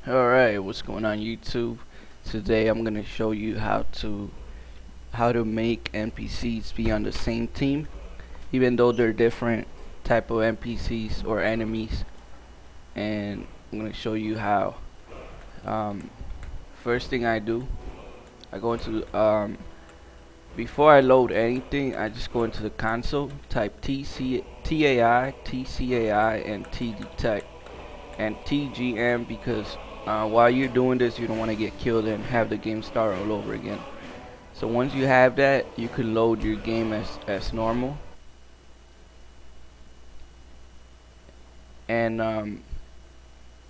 Alright, what's going on YouTube? Today I'm gonna show you how to make NPCs be on the same team, even though they're different type of NPCs or enemies. And I'm gonna show you how. Um, First thing I do, I go into before I load anything, I just go into the console, type TAI, TCAI, and TDetect and TGM because while you're doing this, you don't want to get killed and have the game start all over again. So once you have that, you can load your game as normal. And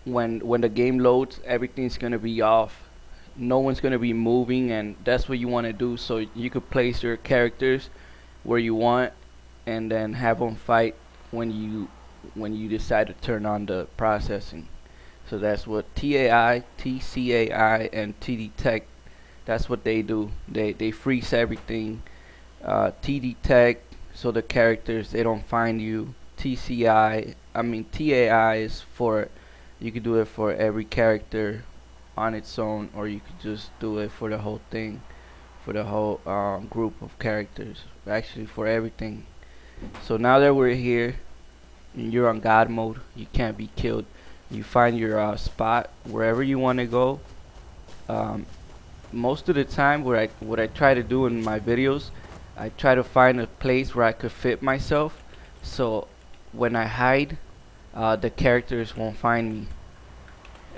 when the game loads, everything's gonna be off. No one's gonna be moving, and that's what you want to do. So you could place your characters where you want, and then have them fight when you decide to turn on the processing. So that's what TAI, TCAI, and TDetect. That's what they do. They freeze everything. TDetect, so the characters they don't find you. TAI is for you could do it for every character on its own, or you could just do it for the whole thing, for the whole group of characters. Actually, for everything. So now that we're here, and you're on God mode. You can't be killed. You find your spot wherever you want to go. Um, Most of the time, what I try to do in my videos, I try to find a place where I could fit myself. So when I hide, the characters won't find me.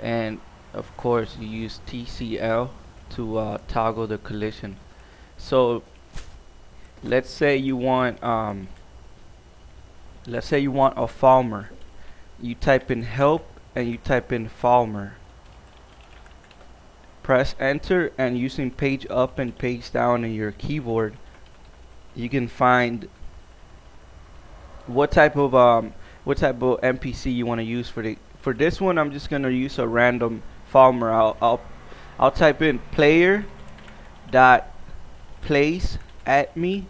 And of course, you use TCL to toggle the collision. So let's say you want a farmer. You type in help and you type in farmer. Press enter, and using page up and page down in your keyboard, you can find what type of NPC you want to use for this one. I'm just gonna use a random farmer. I'll type in player dot place at me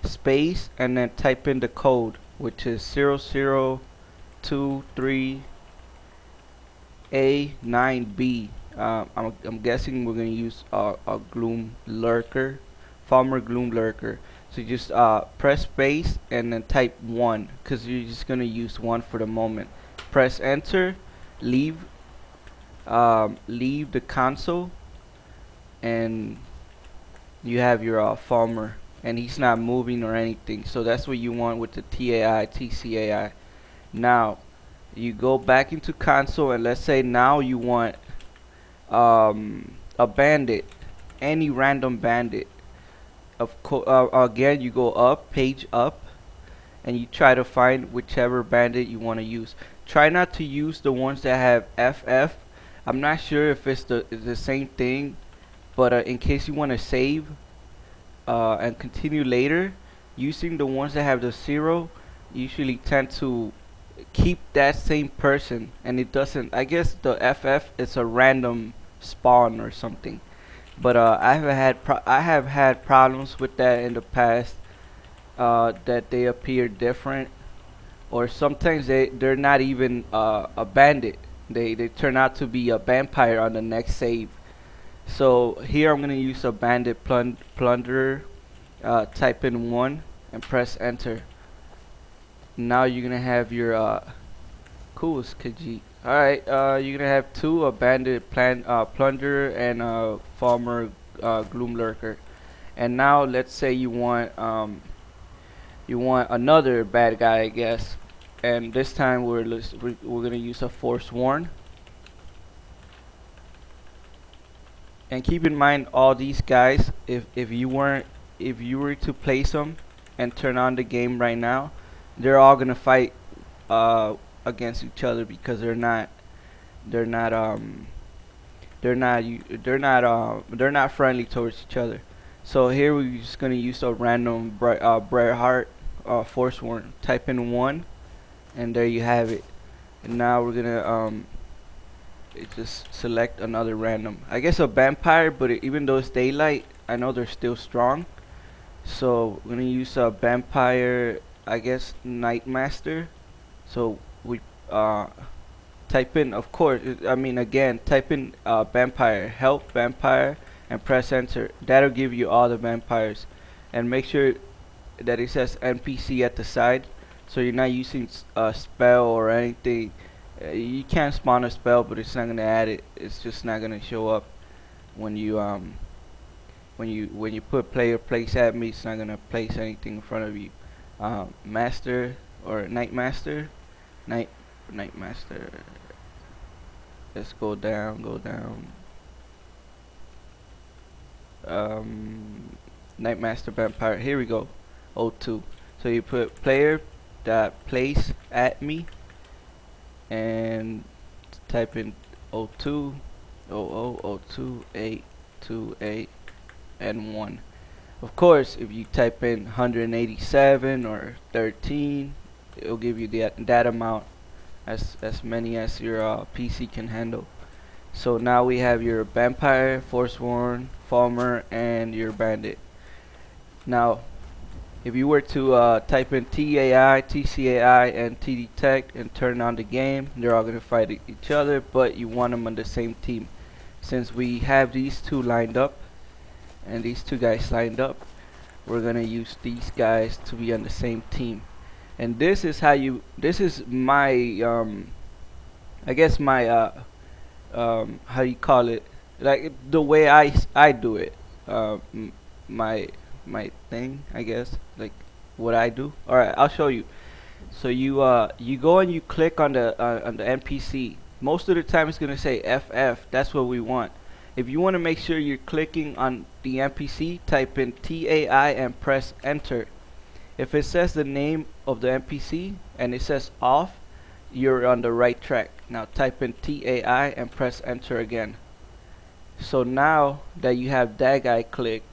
space and then type in the code, which is 0023A9B. I'm guessing we're gonna use a gloom lurker, farmer gloom lurker. So you just press space and then type 1 because you're just gonna use 1 for the moment. Press enter, leave leave the console, and you have your farmer, and he's not moving or anything. So that's what you want with the TAI, TCAI. Now you go back into console, and let's say now you want a bandit, any random bandit. Again, you go up, page up, and you try to find whichever bandit you want to use. Try not to use the ones that have FF. I'm not sure if it's the same thing, but in case you want to save and continue later, using the ones that have the 0 usually tend to keep that same person, and it doesn't. I guess the FF is a random spawn or something, but I have had problems with that in the past, that they appear different, or sometimes they're not even a bandit. They turn out to be a vampire on the next save. So here I'm gonna use a bandit plunderer. Type in 1 and press enter. Now you're gonna have your cool Khajiit. Alright, you're gonna have 2, a bandit plunderer and a farmer gloom lurker. And now let's say you want another bad guy, I guess. And this time we're gonna use a Forsworn. And keep in mind, all these guys, if you were to place them and turn on the game right now, they're all gonna fight against each other because they're not they're not friendly towards each other. So here we're just gonna use a random Briarheart Forsworn. Type in 1, and there you have it. And now we're gonna just select another random. I guess a vampire, but even though it's daylight, I know they're still strong. So we're gonna use a vampire, I guess Nightmaster. So we type in, of course, I mean again, type in vampire, help vampire, and press enter. That'll give you all the vampires. And make sure that it says NPC at the side, so you're not using a spell or anything. You can spawn a spell, but it's not gonna add it. It's just not gonna show up when you put player place at me. It's not gonna place anything in front of you. Master or night master, night master. Let's go down, night master vampire. Here we go. O2. So you put player dot place at me and type in O2 0002 828 and 1. Of course, if you type in 187 or 13, it'll give you that amount, as many as your PC can handle. So now we have your vampire, forsworn, farmer, and your bandit. Now, if you were to type in TAI, TCAI, and TDetect and turn on the game, they're all going to fight each other, but you want them on the same team. Since we have these two lined up, and these two guys lined up, we're going to use these guys to be on the same team. And this is how you, this is my, I guess my, how you call it, like the way I do it, my thing, I guess, like what I do. All right, I'll show you. So you go and you click on the NPC. Most of the time it's gonna say FF. That's what we want. If you want to make sure you're clicking on the NPC, type in TAI and press enter. If it says the name of the NPC and it says off, you're on the right track. Now type in TAI and press enter again. So now that you have that guy clicked,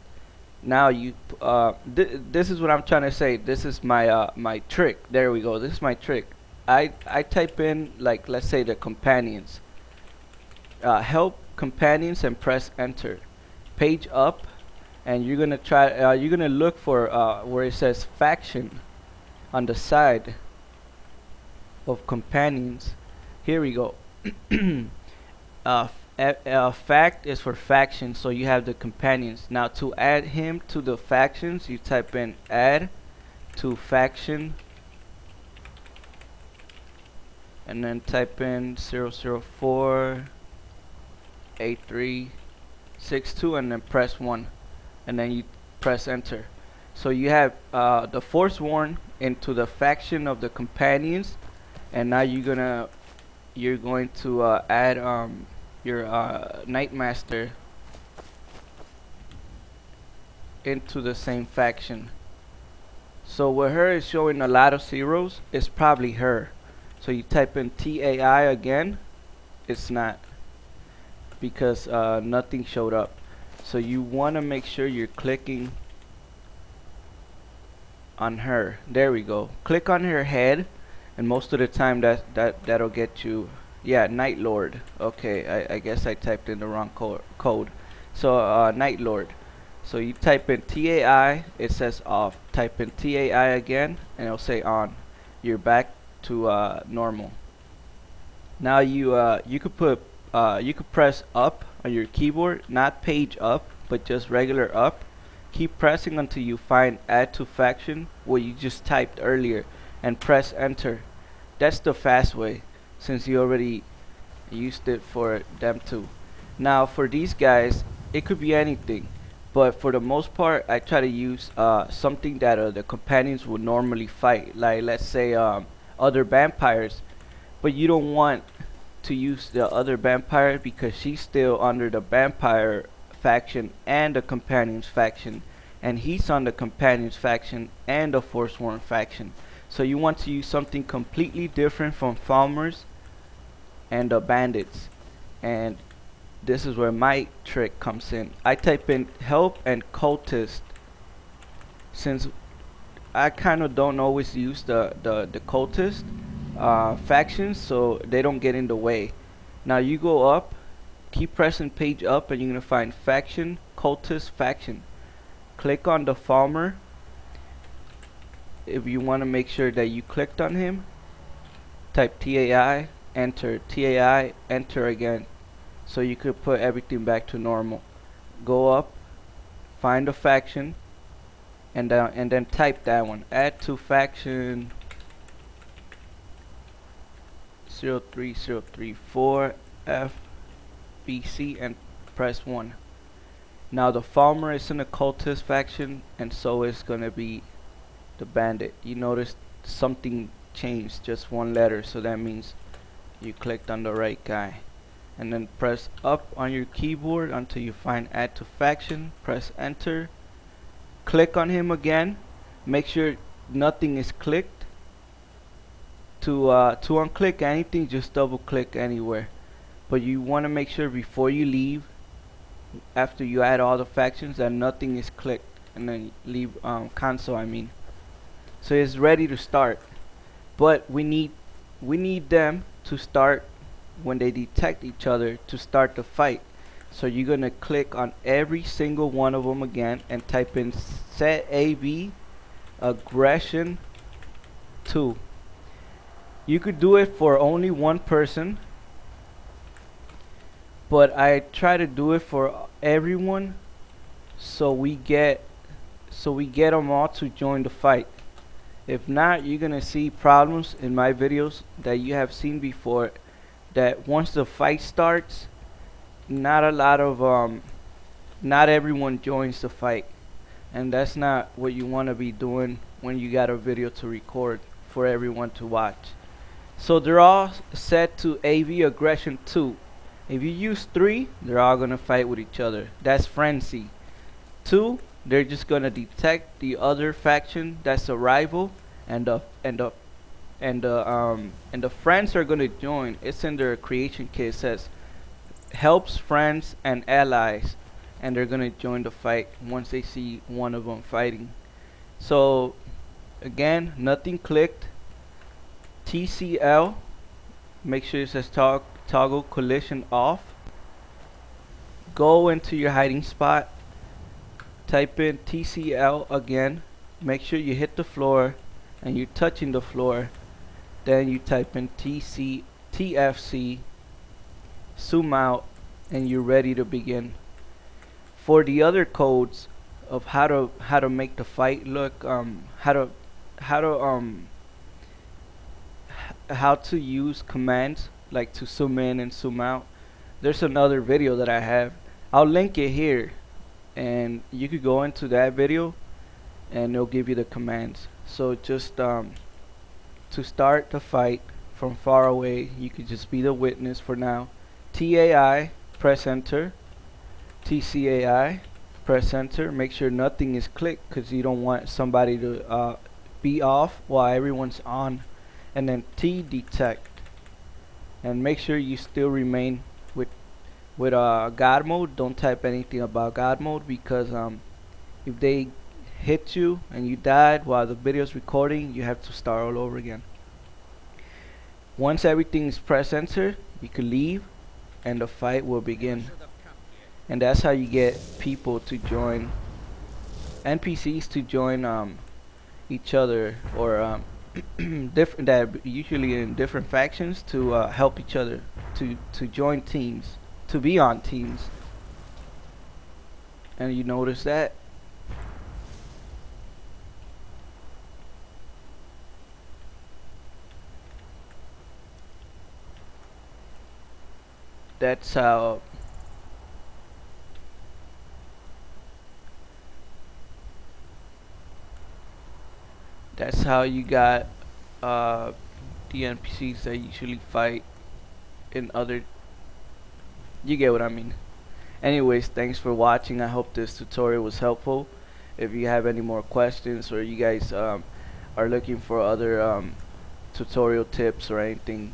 now you this is what I'm trying to say. This is my my trick. There we go. This is my trick. I type in, like, let's say the companions, help companions, and press enter. Page up, and you're gonna try you're gonna look for where it says faction on the side of companions. Here we go. Fact is for faction, so you have the companions. Now to add him to the factions, you type in add to faction and then type in 004 8362 and then press 1 and then you press enter. So you have the Forsworn into the faction of the companions, and now you're going to add your Night Master into the same faction. So where her is showing a lot of zeros, it's probably her. So you type in TAI again, it's not, because nothing showed up. So you want to make sure you're clicking on her. There we go. Click on her head, and most of the time that'll get you. Yeah, Night Lord. Okay, I guess I typed in the wrong code. So Night Lord. So you type in TAI, it says off. Type in TAI again, and it'll say on. You're back to normal. Now you could put you could press up on your keyboard, not page up, but just regular up. Keep pressing until you find add to faction, what you just typed earlier, and press enter. That's the fast way, since you already used it for them too. Now for these guys, it could be anything, but for the most part I try to use something that the companions would normally fight, like let's say other vampires, but you don't want to use the other vampire because she's still under the vampire faction and the companions faction, and he's on the companions faction and the Forsworn faction. So you want to use something completely different from farmers and the bandits, and this is where my trick comes in. I type in help and cultist, since I kind of don't always use the cultist factions, so they don't get in the way. Now you go up, keep pressing page up, and you're gonna find faction, cultist faction. Click on the farmer if you want to make sure that you clicked on him. Type TAI enter, TAI, enter again, so you could put everything back to normal. Go up, find a faction, and then type that one. Add to faction 03034 FBC and press 1. Now the farmer is an occultist faction, and so is gonna be the bandit. You notice something changed, just one letter, so that means you clicked on the right guy. And then press up on your keyboard until you find add to faction, press enter, click on him again, make sure nothing is clicked. To unclick anything, just double click anywhere, but you want to make sure before you leave, after you add all the factions, that nothing is clicked, and then leave console, I mean. So it's ready to start, but we need them to start when they detect each other to start the fight. So you're gonna click on every single one of them again and type in set AV aggression 2. You could do it for only one person, but I try to do it for everyone, so we get them all to join the fight. If not, you're gonna see problems in my videos that you have seen before, that once the fight starts, not everyone joins the fight, and that's not what you want to be doing when you got a video to record for everyone to watch. So they're all set to AV aggression 2. If you use 3, they're all gonna fight with each other. That's frenzy. 2, they're just gonna detect the other faction that's a rival, and the friends are gonna join. It's in their creation kit. It says helps friends and allies, and they're gonna join the fight once they see one of them fighting. So again, nothing clicked. TCL, make sure it says toggle collision off. Go into your hiding spot, type in TCL again, make sure you hit the floor and you're touching the floor, then you type in TFC, zoom out, and you're ready to begin. For the other codes of how to make the fight look, how to use commands like to zoom in and zoom out, there's another video that I have. I'll link it here, and you could go into that video and it'll give you the commands. So just to start the fight from far away, you could just be the witness for now. TAI, press enter. TCAI, press enter. Make sure nothing is clicked, because you don't want somebody to be off while everyone's on. And then T detect, and make sure you still remain with God mode. Don't type anything about God mode, because if they hit you and you died while the video is recording, you have to start all over again. Once everything is press enter, you can leave and the fight will begin. And that's how you get people to join, NPCs to join each other, or different, that usually in different factions, to help each other, to join teams, to be on teams. And you notice that that's how you got the NPCs that usually fight in other, you get what I mean. Anyways, thanks for watching. I hope this tutorial was helpful. If you have any more questions, or you guys are looking for other tutorial tips or anything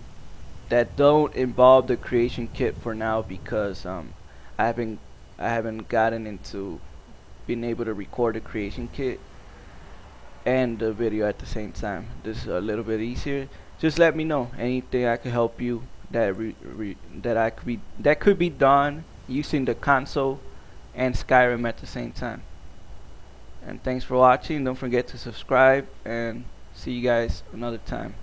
that don't involve the creation kit for now, because I haven't gotten into being able to record the creation kit and the video at the same time. This is a little bit easier. Just let me know anything I could help you that could be done using the console and Skyrim at the same time. And thanks for watching. Don't forget to subscribe, and see you guys another time.